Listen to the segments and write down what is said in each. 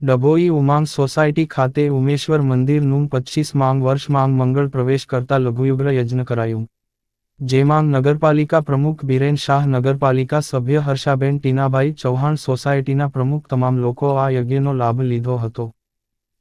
Dabhoi ઉમાંગ society ખાતે ઉમેશ્વર મંદિરનું 25માં વર્ષમાં મંગળ પ્રવેશ કરતા લઘુયુગ્ર યજ્ઞ કરાયું, જેમાં નગરપાલિકા પ્રમુખ બિરેન શાહ, નગરપાલિકા સભ્ય હર્ષાબેન ટીનાભાઈ ચૌહાણ, સોસાયટીના પ્રમુખ તમામ લોકો આ યજ્ઞનો લાભ લીધો હતો.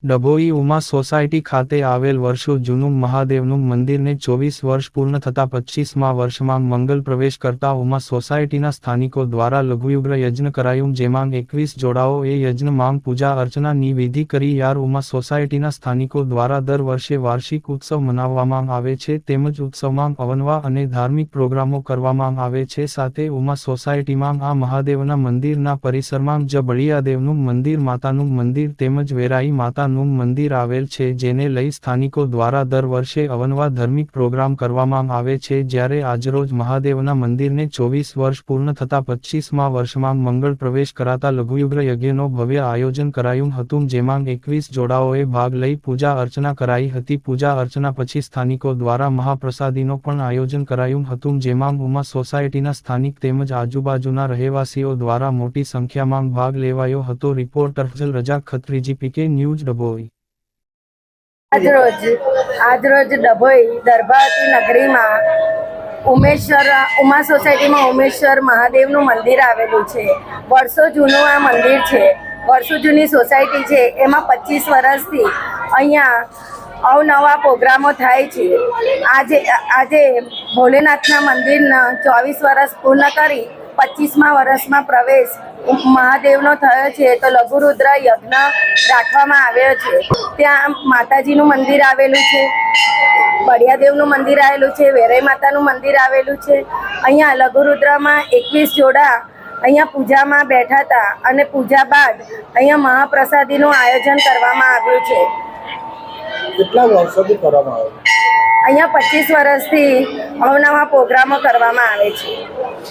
ડભોઈ ઉમા સોસાયટી ખાતે આવેલ વર્ષો જૂનું મહાદેવનું મંદિરને 24 વર્ષ પૂર્ણ થતા 25મા વર્ષમાં મંગલ પ્રવેશ કરતા ઉમા સોસાયટીના સ્થાનિકો દ્વારા લઘુયુગ્ર યજ્ઞ કરાયું, જેમાં 21 જોડાઓએ યજ્ઞમાં પૂજા અર્ચનાની વિધિ કરી. યાર ઉમા સોસાયટીના સ્થાનિકો દ્વારા દર વર્ષે વાર્ષિક ઉત્સવ મનાવવામાં આવે છે, તેમજ ઉત્સવમાં અવનવા અને ધાર્મિક પ્રોગ્રામો કરવામાં આવે છે. સાથે ઉમા સોસાયટીમાં આ મહાદેવના મંદિરના પરિસરમાં જ બળિયાદેવનું મંદિર, માતાનું મંદિર તેમજ વેરાઈ માતાનું મંદિર આવેલ છે, જેને લઈ સ્થાનિકો દ્વારા દર વર્ષે અવનવા ધાર્મિક પ્રોગ્રામ કરવામાં આવે છે. જ્યારે આજરોજ મહાદેવના મંદિરને 24 વર્ષ પૂર્ણ થતા 25મા વર્ષમાં મંગળ પ્રવેશ કરાતા લઘુયુગ્ર યજ્ઞનો ભવ્ય આયોજન કરાયું હતું, જેમાં 21 જોડાઓએ ભાગ લઈ પૂજા અર્ચના કરાઈ હતી. પૂજા અર્ચના પછી સ્થાનિકો દ્વારા મહાપ્રસાદીનો પણ આયોજન કરાયું હતું, જેમાં ઉમા સોસાયટીના સ્થાનિક તેમજ આજુબાજુના રહેવાસીઓ દ્વારા મોટી સંખ્યામાં ભાગ લેવાયો હતો. રિપોર્ટર અફઝલ રજા ખત્રી, GPK ન્યૂઝ, ડભોઈ. આજરોજ ડભોઈ દરબાવતી નગરીમાં ઉમા સોસાયટીમાં ઉમેશ્વર મહાદેવનું મંદિર આવેલું છે. વર્ષો જૂનું આ મંદિર છે, વર્ષો જૂની સોસાયટી છે. એમાં 25 વર્ષથી અહીંયા અવનવા પ્રોગ્રામો થાય છે. આજે ભોલેનાથના મંદિરના 24 વર્ષ પૂર્ણ કરી 25મા વર્ષમાં પ્રવેશ મહાદેવનો થયો છે, તો લઘુરુદ્ર યજ્ઞ રાખવામાં આવ્યો છે. ત્યાં માતાજીનું મંદિર આવેલું છે, બળિયાદેવનું મંદિર આવેલું છે, વેરાઈ માતાનું મંદિર આવેલું છે. અહીંયા લઘુરુદ્રમાં 21 જોડા અહીંયા પૂજામાં બેઠા હતા અને પૂજા બાદ અહીંયા મહાપ્રસાદીનું આયોજન કરવામાં આવ્યું છે. કેટલા વર્ષોથી કરવામાં આવે? અહીંયા 25 વર્ષથી અવનવા પ્રોગ્રામો કરવામાં આવે છે.